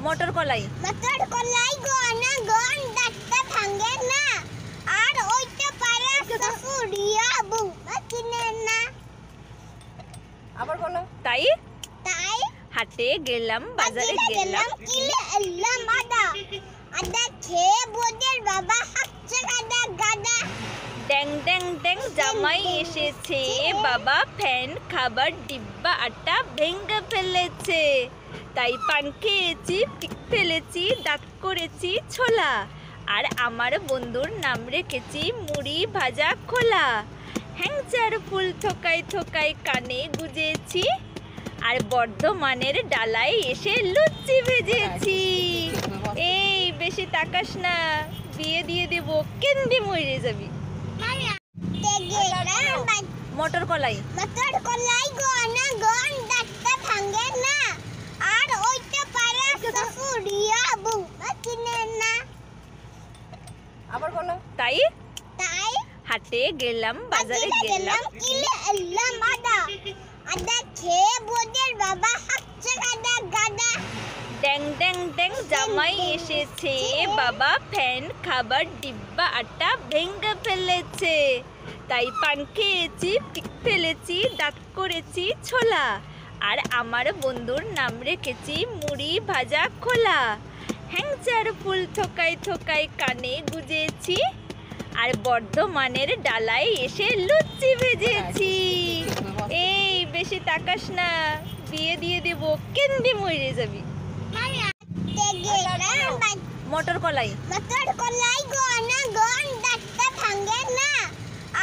মটর কলাই গনা গন ডাক্তার ভাঙে না আর ওইটা পারা সফুরিয়া বুমা কিনে না। আবার বলো। তাই তাই হাটে গেলাম বাজারে গেলাম কিনে এলাম আদা আদা খেয়ে বোদের বাবা হাঁকছে গাদা গাদা। ড্যাং ড্যাং ড্যাং জামাই এসেছে বাবা ফ্যান খাবার ডিব্বা আটা ভেঙে ফেলেছে। তাই পান খেয়েছি পিক ফেলেছি দাঁত করেছি ছোলা আর আমার বন্ধুর নাম রেখেছি মুড়ি ভাজা খোলা। হ্যাংচার ফুল থোকাই থোকাই কানে গুজেছি আর বর্ধমানের ডালায় এসে লুচি ভেজেছি। এই বেশি তাকাস না, বিয়ে দিয়ে দেব কেন্দি মরে যাবি। মটর কলাই গনা গন ডাক্তার ভাঙে না আর ওইটা পারা সফুরিয়া বুমা কিনে না। আবার বলো। তাই তাই হাটে গেলাম বাজারে গেলাম কিনে এলাম আদা আদা খেয়ে বোদের বাবা হাঁকছে গাদা গাদা। ড্যাং ড্যাং ড্যাং জামাই এসেছে বাবা ফ্যান খাবার ডিব্বা আটা ভেঙে ফেলেছে। তাই পান খেয়েছি পিক ফেলেছি দাঁত করেছি ছোলা আর আমার বন্ধুর নাম রেখেছি মুড়ি ভাজা খোলা। হ্যাংচার ফুল থোকাই থোকাই কানে গুজেছি আর বর্ধমানের ডালায় এসে লুচি ভেজেছি। এই বেশি তাকাস না, বিয়ে দিয়ে দেব কেন্দি মরে যাবি। মটর কলাই গনা গন ডাক্তার ভাঙে না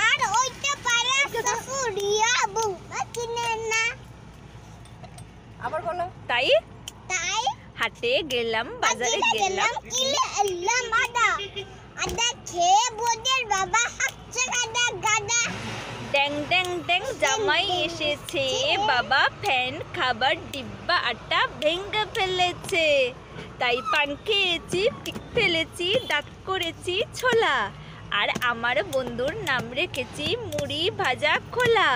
আর ওইটা পারা সফুরিয়া বুমা কিনে না। আবার বলো। তাই তাই হাটে গেলাম বাজারে গেলাম কিনে এলাম আদা আদা খেয়ে বোদের বাবা হাঁকছে গাদা গাদা। ড্যাং ড্যাং ড্যাং জামাই এসেছে বাবা ফ্যান খাবার ডিব্বা আটা ভেঙে ফেলেছে। তাই পান খেয়েছি পিক ফেলেছি দাঁত করেছি ছোলা আর আমার বন্ধুর নাম রেখেছি মুড়ি ভাজা খোলা।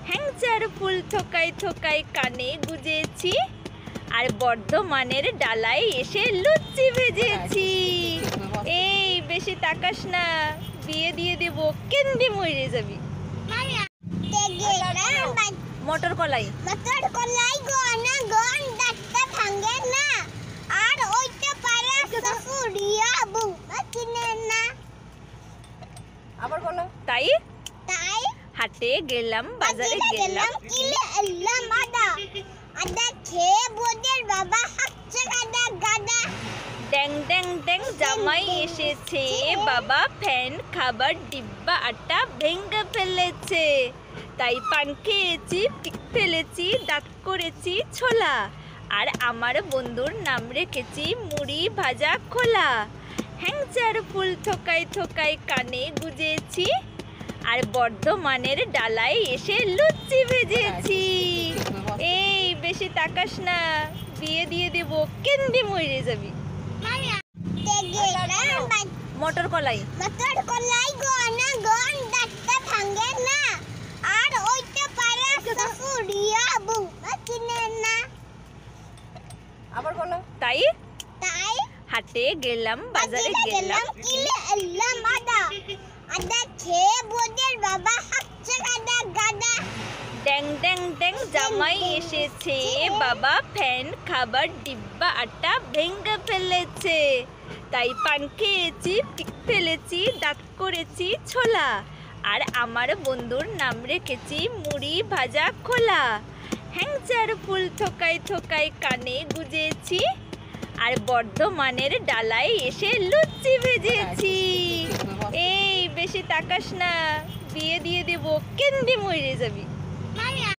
হ্যাংচার ফুল থোকাই থোকাই কানে গুজেছি আর বর্ধমানের ডালায় এসে লুচি ভেজেছি। এই বেশি তাকাস না, বিয়ে দিয়ে দেব কেন্দি মরে যাবি। মটর কলাই গনা গন ডাক্তার ভাঙে না আর ওইটা পারা সফুরিয়া বুমা কিনে না। আবার বলো। তাই তাই হাটে গেলাম বাজারে গেলাম কিনে এলাম আদা আদা খেয়ে বোদের বাবা হাঁকছে গাদা গাদা। ড্যাং ড্যাং ড্যাং জামাই এসেছে বাবা ফ্যান খাবার ডিব্বা আটা ভেঙে ফেলেছে। তাই পান খেয়েছি পিক ফেলেছি দাঁত করেছি ছোলা আর আমার বন্ধুর নাম রেখেছি মুড়ি ভাজা খোলা। হ্যাংচার ফুল থোকাই থোকাই কানে গুজেছি আর বর্ধমানের ডালায় এসে লুচি ভেজেছি। এই বেশি তাকাস না, বিয়ে দিয়ে দেব কেন্দি মরে যাবি। মটর কলাই গনা গন ডাক্তার ভাঙে না আর ওইটা পারা সফুরিয়া বুমা কিনে না। আবার বলো। তাই তাই হাটে গেলাম বাজারে গেলাম কিনে এলাম আদা আদা খেয়ে বোদের বাবা হাঁকছে গাদা গাদা। ড্যাং ড্যাং ড্যাং জামাই এসেছে বাবা ফ্যান খাবার ডিব্বা আটা ভেঙে ফেলেছে। তাই পান খেয়েছি পিক ফেলেছি দাঁত করেছি ছোলা আর আমার বন্ধুর নাম রেখেছি মুড়ি ভাজা খোলা। হ্যাংচার ফুল থোকাই থোকাই কানে গুজেছি আর বর্ধমানের ডালায় এসে লুচি ভেজেছি। এই বেশি তাকাস না, বিয়ে দিয়ে দেব কেন্দি মরে যাবি।